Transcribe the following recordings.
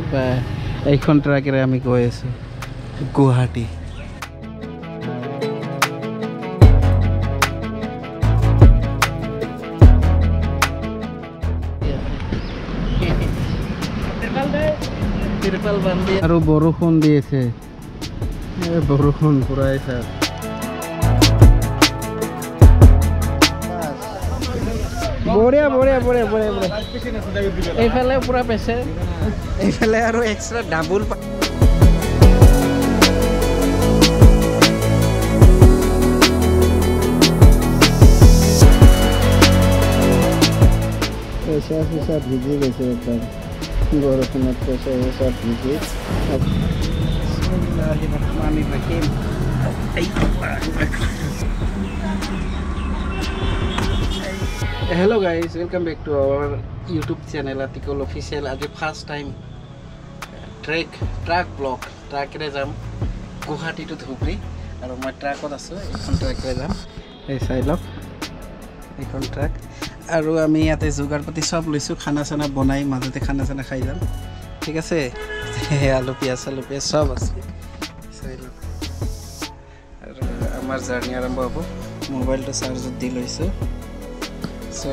এইখন ট্ৰাকেৰে আমি গৈ আছোঁ গুৱাহাটী। আৰু বৰষুণ দি আছে, বৰষুণ পুৰাই ছাৰ। বঢ়িয়া বঢ়িয়া বঢ়িয়া বঢ়িয়া বঢ়িয়া। এইফালে পুৰা পেছে, এইফালে আৰু এক্সট্ৰা ডাবুল। পইচা চইচা ভিজি গৈছে একদম বৰষুণত, পইচা চইচা ভিজি। Hello' guys, welcome back to our YouTube channel Atikul official. আজি ফাৰ্ষ্ট টাইম ট্ৰাক ব্লগ, ট্ৰাকেৰে যাম গুৱাহাটী টু ধুবুৰী। আৰু মই ট্ৰাকত আছোঁ, এইখন ট্ৰাকেৰে যাম। এই চাই লওক এইখন ট্ৰাক। আৰু আমি ইয়াতে যোগাৰ পাতি চব লৈছোঁ, খানা চানা বনাই মাজতে খানা চানা খাই যাম, ঠিক আছে। আলু পিঁয়াজ চব আছে, চাই লওক। আৰু আমাৰ জাৰ্ণি আৰম্ভ হ'ব। মোবাইলটো চাৰ্জত দি লৈছোঁ, চ'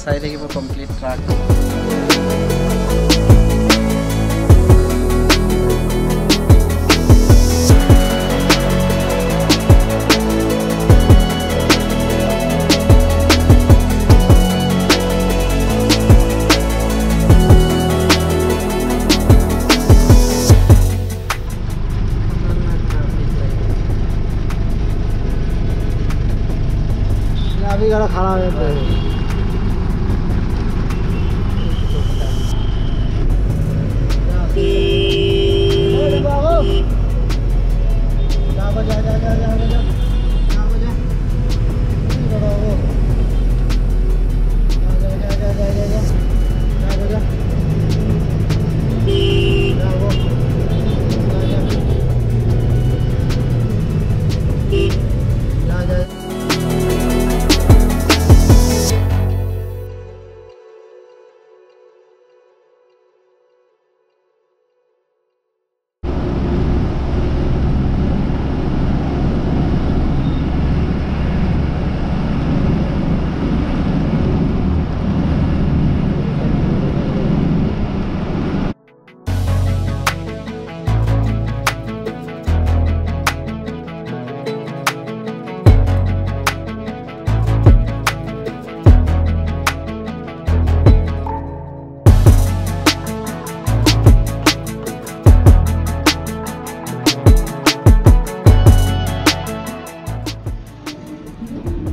চাই থাকিব কমপ্লিট ট্ৰাক। अभी गाड़ा खड़ा है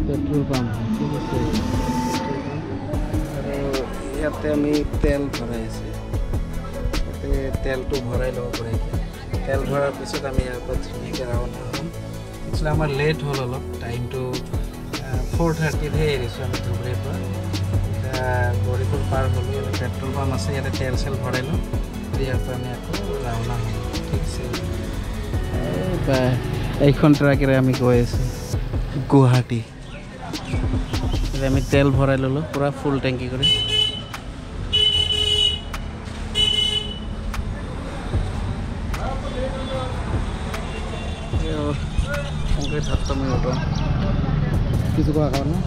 পেট্ৰল পাম্প, ঠিক আছে। আৰু ইয়াতে আমি তেল ভৰাই আছোঁ, ইয়াতে তেলটো ভৰাই ল'ব পাৰে। তেল ভৰাৰ পিছত আমি ইয়াৰ পৰা ধুনীয়াকৈ ৰাওনা হ'ম। একচুৱেলি আমাৰ লেট হ'ল অলপ, টাইমটো 4:30হে এৰিছোঁ আমি ধুবুৰীৰ পৰা। এতিয়া গৌৰীপুৰ পাৰ হ'লোঁ, ইয়াতে পেট্ৰল পাম্প আছে, ইয়াতে তেল চেল ভৰাই লওঁ। ইয়াৰ পৰা আমি আকৌ ৰাওনা হ'ম, ঠিক আছে। এইখন ট্ৰাকেৰে আমি গৈ আছোঁ গুৱাহাটী। আমি তেল ভৰাই ল'লোঁ পুৰা ফুল টেংকি কৰি। কিছু কোৱা কাৰণে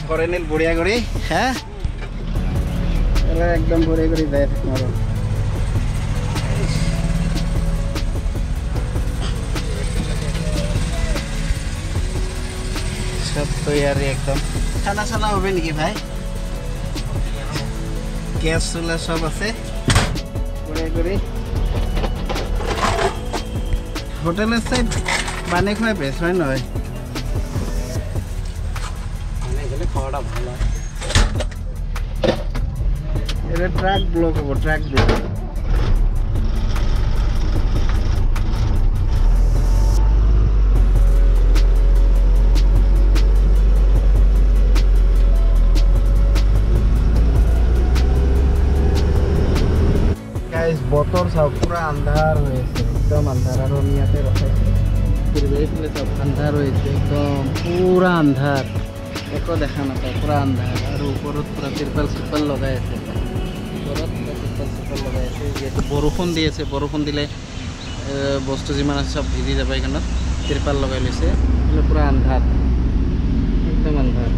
ফৰেনিল বঢ়িয়া কৰি, হা একদম বঢ়িয়া কৰি যায় আৰু सब तैयारी एकदम। खाना साना हो नेকি भाई? गैस चूल्हा सब আছে হোটেলের চাই বানিয়ে খাওয়া বেশ হয় নয়, বানিয়ে গেলে খাওয়াটা ভালো। এটা ট্রাক ব্লক হবো, ট্রাক ব্লক। বতৰ চাওক পুৰা আন্ধাৰ হৈ আছে, একদম আন্ধাৰ। আৰু আমি ইয়াতে ৰখাইছোঁ কৰিবা এইফালে চব আন্ধাৰ হৈছে একদম পুৰা আন্ধাৰ একো দেখা নাপায় পুৰা আন্ধাৰ আৰু ওপৰত পুৰা তিৰপাল লগাই আছে ওপৰত তিৰপাল লগাই আছে যিহেতু বৰষুণ দি আছে বৰষুণ দিলে বস্তু যিমান আছে চব ভিজি যাব এইখনত তিৰপাল লগাই লৈছে পুৰা আন্ধাৰ একদম আন্ধাৰ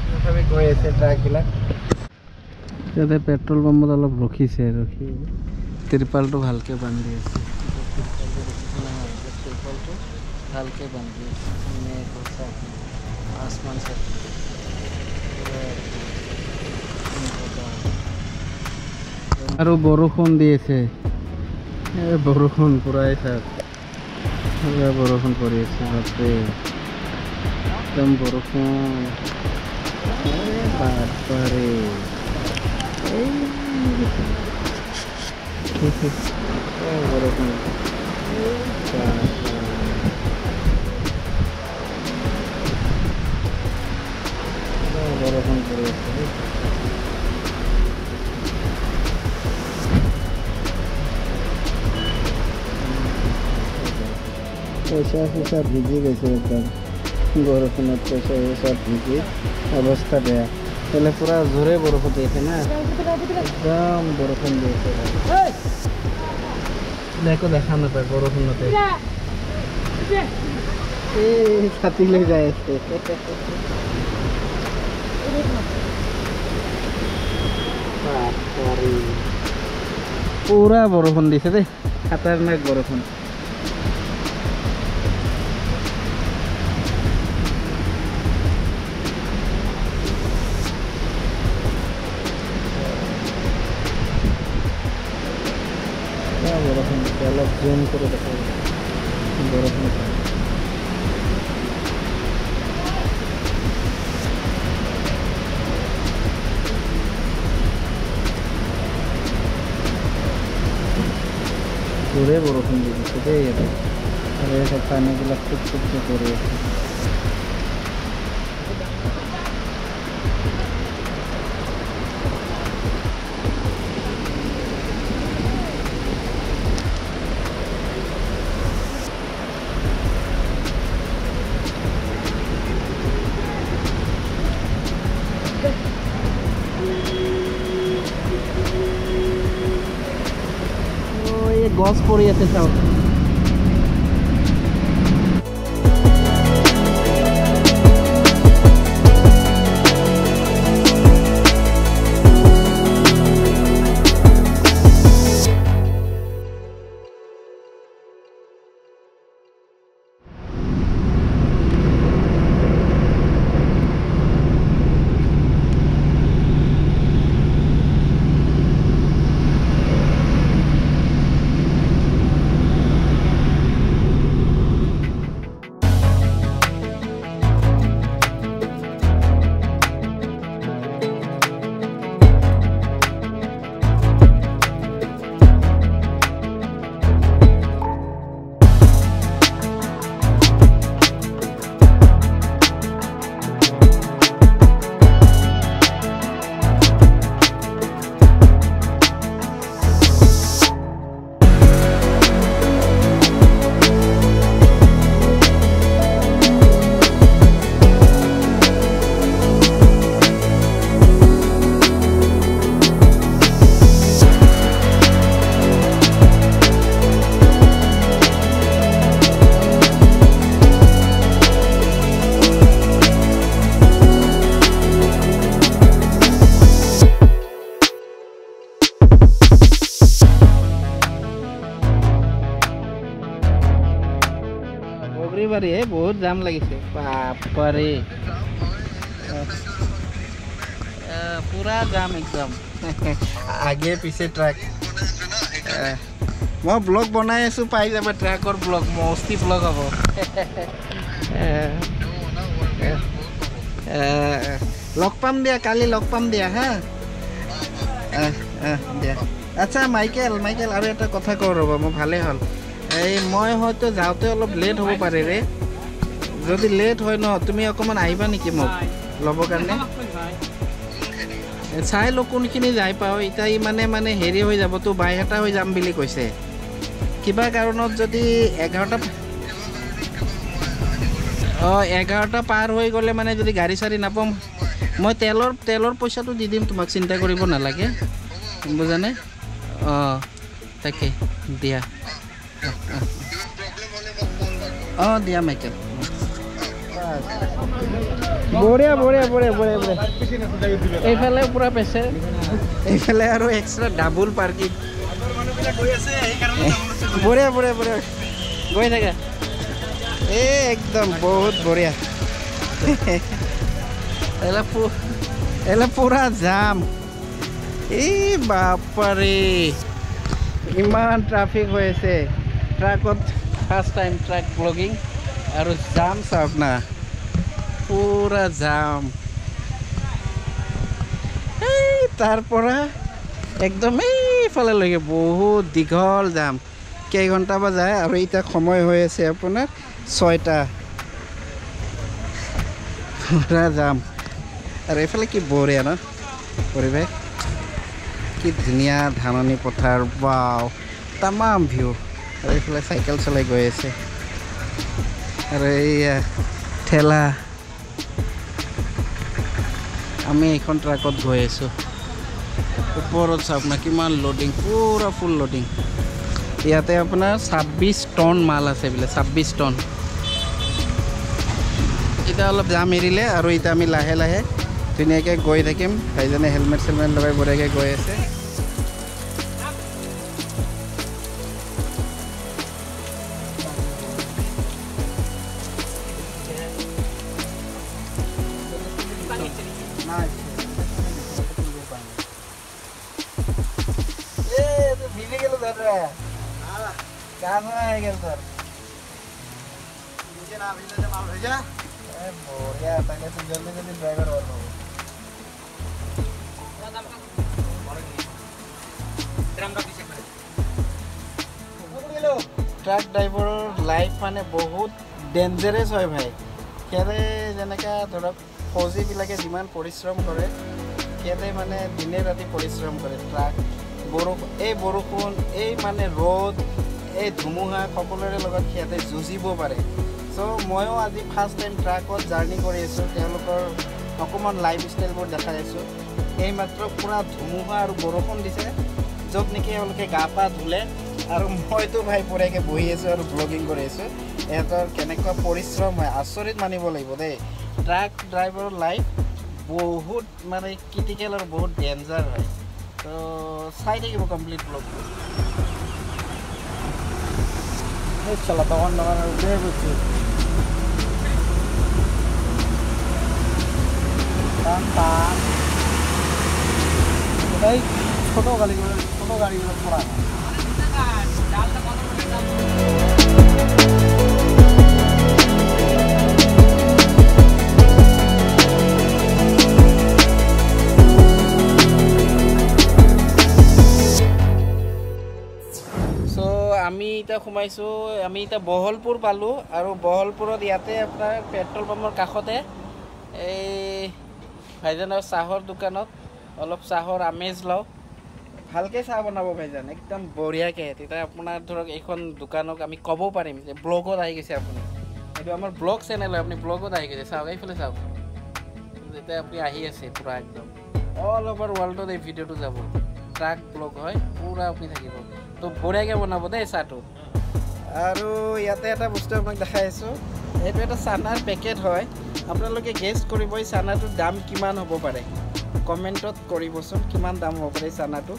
তথাপি গৈ আছে ট্ৰাকবিলাক ইয়াতে পেট্ৰল পাম্পত অলপ ৰখি তিৰপালটো ভালকৈ বান্ধি আছে তিৰপালটো ভালকৈ বান্ধি আছে आसमान से আৰু বৰষুণ দি আছে বৰষুণ পুৰাই চাওক বৰষুণ পৰি আছে বাপৰে একদম বৰষুণ বাপৰে বৰষুণ বৰষুণ পৰি আছে পইচা ভিজি গৈছে একদম বৰষুণত পইচা চব ভিজি অৱস্থা বেয়া তাহলে পুৰা জোৰে বৰষুণ দি আছে না একদম বৰষুণ দি আছে একো দেখা নাপায় বৰষুণতে এই ছাতি লৈ যাই আছে পুৰা বৰষুণ দিছে দেই খাতাৰনাক বৰষুণ বৰষুণ দিছে অলপ জুম কৰি দেখা বৰষুণ জোৰে বৰষুণ দি দিছে দেই ইয়াতে আৰু এই সব পানীবিলাক টুক টুককৈ পৰি আছে গছ পৰি আছে চাওক बहुत जाम लगे बापरे पूरा जाम एकदम आगे पीछे ट्रक मैं ब्लॉग बनाई आसो पाई जा ट्रकर ब्लॉग मस्ती ब्लॉग हम लग पाम दिया काली लग पाम दिया हाँ दिया अच्छा माइकेल माइकेल और एक कथा कौ रब मैं भाले हल এই মই হয়তো যাওঁতে অলপ লেট হ'ব পাৰে ৰে যদি লেট হয় ন তুমি অকমান আহিবা নেকি মোক ল'ব কাৰণে চাই ল কোনখিনি যাই পাও ইতাই মানে হেৰি হৈ যাব তো 22টা হৈ যাম বুলি কৈছে কিবা কাৰণত যদি 11টা অঁ 11টা পাৰ হৈ গ'লে মানে যদি গাড়ী চাৰি নাপাম মই তেলৰ পইচাটো দি দিম তোমাক চিন্তা কৰিব নালাগে বুজানে অঁ তাকে দিয়া অঁ দিয়া মাইকেল বঢ়িয়া বঢ়িয়া বঢ়িয়া বঢ়িয়া বঢ়িয়া এইফালে পূৰা পেছে এইফালে আৰু এক্সট্ৰা ডাবল পাৰ্কিং বঢ়িয়া বঢ়িয়া বঢ়িয়া গৈ থাকা এই একদম বহুত বঢ়িয়া এলা পুৰা জাম এই বাপাৰে ইমান ট্ৰাফিক হৈ আছে ট্ৰাকত ফাৰ্ষ্ট টাইম ট্ৰাক ব্লগিং আৰু জাম চাওক না পুৰা জাম এই তাৰ পৰা একদম এইফালে লৈকে বহুত দীঘল জাম কেইঘণ্টা বা যায় আৰু এতিয়া সময় হৈ আছে আপোনাৰ 6টা পুৰা জাম আৰু এইফালে কি বঢ়িয়া ন পৰিৱেশ কি ধুনীয়া ধাননি পথাৰ বাও তামাম ভিউ আৰু এইফালে চাইকেল চলাই গৈ আছে আৰু এইয়া ঠেলা আমি এইখন ট্ৰাকত গৈ আছোঁ ওপৰত চাওক না কিমান লোডিং পুৰা ফুল লোডিং ইয়াতে আপোনাৰ 26 টন মাল আছে বোলে 26 টন এতিয়া অলপ জাম এৰিলে আৰু এতিয়া আমি লাহে লাহে ধুনীয়াকৈ গৈ থাকিম ভাইজনে হেলমেট চেলমেট লগাই বঢ়িয়াকৈ গৈ আছে ট্ৰাক ড্ৰাইভাৰৰ লাইফ মানে বহুত ডেঞ্জাৰাছ হয় ভাই সিহঁতে যেনেকৈ ধৰক ফৌজীবিলাকে যিমান পৰিশ্ৰম কৰে সিহঁতে মানে দিনে ৰাতি পৰিশ্ৰম কৰে ট্ৰাক বৰষুণ এই মানে ৰ'দ এই ধুমুহা সকলোৰে লগত সিহঁতে যুঁজিব পাৰে চ' ময়ো আজি ফাৰ্ষ্ট টাইম ট্ৰাকত জাৰ্ণি কৰি আছোঁ তেওঁলোকৰ অকণমান লাইফ ষ্টাইলবোৰ দেখাই আছোঁ এইমাত্ৰ পূৰা ধুমুহা আৰু বৰষুণ দিছে য'ত নেকি এওঁলোকে গা পা ধুলে আৰু মইতো ভাই পুৰাকৈ বহি আছোঁ আৰু ব্লগিং কৰি আছোঁ ইহঁতৰ কেনেকুৱা পৰিশ্ৰম হয় আচৰিত মানিব লাগিব দেই ট্ৰাক ড্ৰাইভাৰৰ লাইফ বহুত মানে ক্ৰিটিকেল আৰু বহুত ডেঞ্জাৰ হয় তো চাই থাকিব কমপ্লিট ব্লগটো চলা তখন উঠে বলছি ছোট গাড়িগুলো পড়া আমি এতিয়া সোমাইছোঁ আমি এতিয়া বহলপুৰ পালোঁ আৰু বহলপুৰত ইয়াতে আপোনাৰ পেট্ৰল পাম্পৰ কাষতে এই ভাইজানৰ চাহৰ দোকানত অলপ চাহৰ আমেজ লওঁ ভালকৈ চাহ বনাব ভাইজান একদম বঢ়িয়াকৈ তেতিয়া আপোনাৰ ধৰক এইখন দোকানক আমি ক'ব পাৰিম যে ব্লগত আহি গৈছে আপুনি এইটো আমাৰ ব্লগ চেনেল হয় আপুনি ব্লগত আহি গৈছে চাওক এইফালে চাওক যেতিয়া আপুনি আহি আছে পূৰা একদম অল অভাৰ ৱৰ্ল্ডত এই ভিডিঅ'টো যাব ট্ৰাক ব্লগ হয় পূৰা আপুনি থাকিব তো বঢ়িয়াকৈ বনাব দেই চাহটো আৰু ইয়াতে এটা বস্তু আপোনাক দেখাই আছোঁ এইটো এটা চানাৰ পেকেট হয় আপোনালোকে গেছ কৰিব এই চানাটোৰ দাম কিমান হ'ব পাৰে কমেণ্টত কৰিবচোন কিমান দাম হ'ব পাৰে এই চানাটো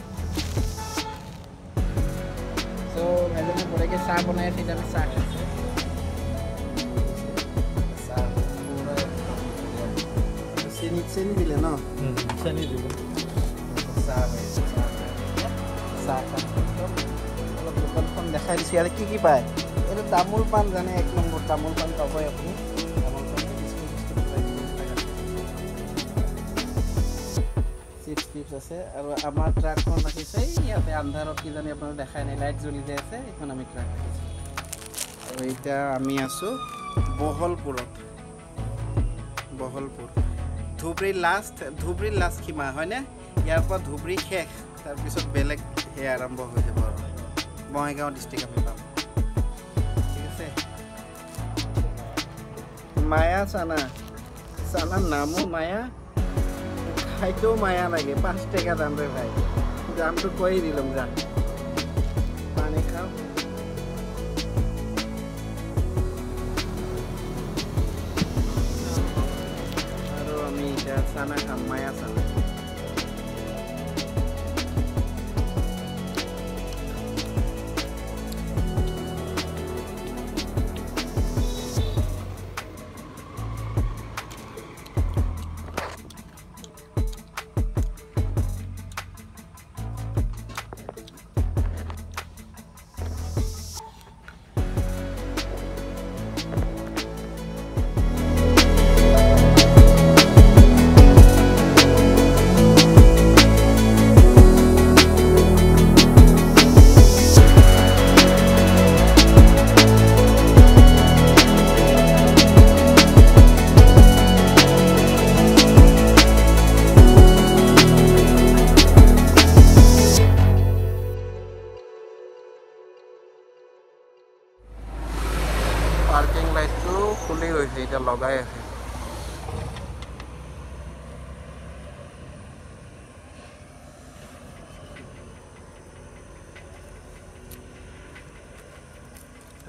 চ' ভাইজনে বঢ়িয়াকৈ চাহ বনাই আছে এতিয়া আমি চাহ খাইছোঁ চাহ চেনি দিলে ন চেনি দিলে চাহ চাহ খাম অলপ দোকানখন দেখাই দিছোঁ ইয়াতে কি পায় এইটো তামোল পাণ জানে 1 নম্বৰ তামোল পাণ পাবই আপুনি তামোল পাণ চিপছ আছে আৰু আমাৰ ট্ৰাকখন ৰাখিছে ইয়াতে আন্ধাৰত কি জানি আপোনাৰ দেখাই নাই লাইট জ্বলি যায় আছে এইখন আমি ট্ৰাক ৰাখিছোঁ আৰু এতিয়া আমি আছোঁ বহলপুৰত বহলপুৰ ধুবুৰীৰ লাষ্ট সীমা হয়নে ইয়াৰ পৰা ধুবুৰী শেষ তাৰপিছত বেলেগ হে আৰম্ভ হৈ যাব আৰু বঙাইগাঁও ডিষ্ট্ৰিক্ট আমি পাম ঠিক আছে মায়া চানা চানার নামও মায়া খাইতেও মায়া লাগে 5 টাকা দাম রে ভাই দামটো কই দিলাম যা পানি খাও আরো আমি এটা চানা খাম মায়া চানা পার্কিং লাইটটো খুলি গৈছে এটা লগাই আছে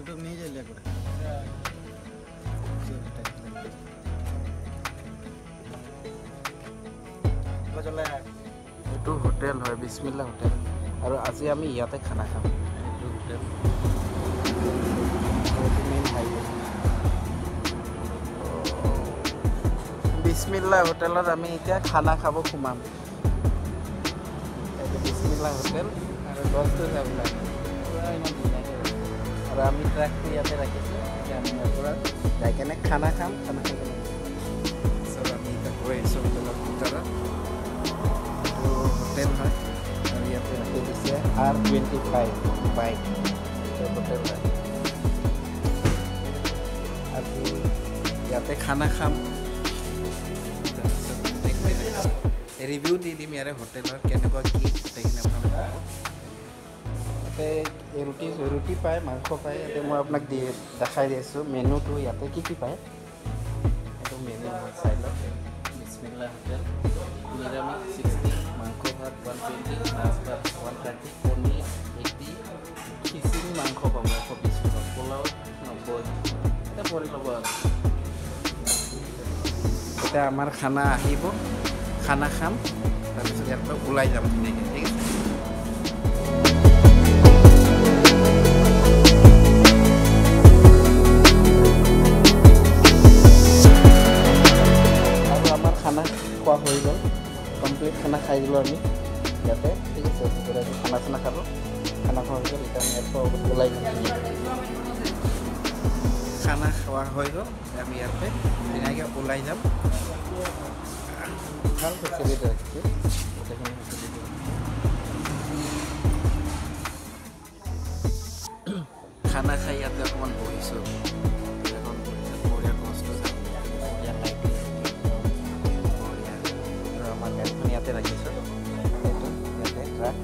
तो नहीं चल लिया कोई चला এইটো হোটেল হয় বিসমিল্লাহ হোটেল আৰু আজি আমি ইয়াতে খানা খাম এইটো হোটেল মেইন হাইৱে বিসমিল্লাহ হোটেলত আমি এতিয়া খানা খাব সোমাম এইটো বিসমিল্লাহ হোটেল আৰু গছটো চাবলৈ পুৰা ইমান ধুনীয়াকৈ আৰু আমি ট্ৰাকটো ইয়াতে ৰাখিছোঁ এতিয়া আমি ইয়াৰ পৰা যাই কেনে খানা খাম খানা খাব লাগিব চব আমি এতিয়া গৈ আহিছোঁ হোটেলৰ ভিতৰত এইটো হোটেল হয় আৰু ইয়াতে ৰাখি দিছে R25 বাইক এইটো হোটেল হয় আজি ইয়াতে খানা খাম ৰিভিউ দি দিম ইয়াৰে হোটেলৰ কেনেকুৱা কি গোটেইখিনি আপোনালোকে ইয়াতে ৰুটি পায় মাংস পায় ইয়াতে মই আপোনাক দেখাই দি আছোঁ মেনুটো ইয়াতে কি পায় এইটো মেনু হয় চাই লওক বিসমিল্লাহ হোটেল নিৰামিষ 60 মাংস ভাত 120 মাছ ভাত 130 কণী 80 খিচিৰি মাংস পাব 120 টকা পোলাও 90 এটা পৰি ল'ব আৰু এতিয়া আমাৰ খানা আহিব খানা খাম তাৰপিছত ইয়াৰ পৰা ওলাই যাম ধুনীয়াকৈ ঠিক আছে আৰু আমাৰ খানা খোৱা হৈ গ'ল কমপ্লিট খানা খাই দিলোঁ আমি ইয়াতে ঠিক আছে খানা চানা খালোঁ খানা খোৱা হৈ গ'ল এতিয়া আমি ইয়াৰ পৰা ওলাই যাম খানা খোৱা হৈ গ'ল আমি ইয়াৰ পৰা ধুনীয়াকৈ ওলাই যাম ভাল ফেচিলিটি ৰাখিছে গোটেইখিনি ফেচিলিটি খানা খাই ইয়াতে অকণমান বহিছোঁ বঢ়িয়া গছটো বঢ়িয়া লাইট বঢ়িয়া আৰু আমাৰ গাড়ীখন ইয়াতে ৰাখিছোঁ এইটো ইয়াতে ট্ৰাক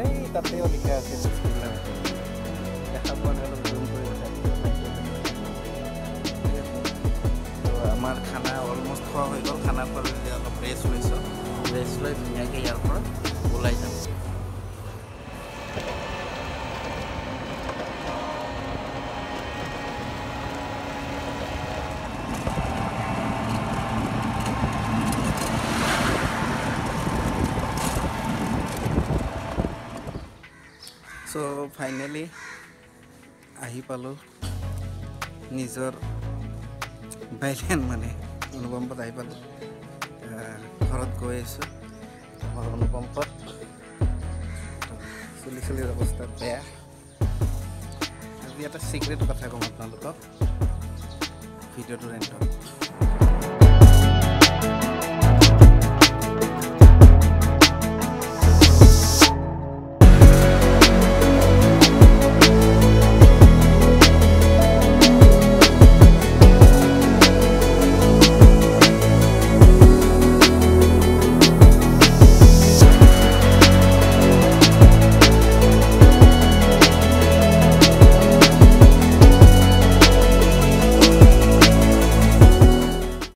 এই তাতেও লিখা আছে দেখা পোৱা নাই অলপ জুম কৰি আমাৰ খানা অলমষ্ট খোৱা হৈ গ'ল খানা খোৱাৰ অলপ ৰেষ্ট লৈছোঁ ৰেষ্ট লৈ ধুনীয়াকৈ ইয়াৰ পৰা ওলাই যাম চ' ফাইনেলি আহি পালোঁ নিজৰ বাইলেন মানে অনুপম্পত আহি পালোঁ ঘৰত গৈ আছোঁ আমাৰ অনুপম্পত চুলিৰ অৱস্থা বেয়া আজি এটা চিক্ৰেট কথা ক'ম আপোনালোকক ভিডিঅ'টোৰ এণ্ডত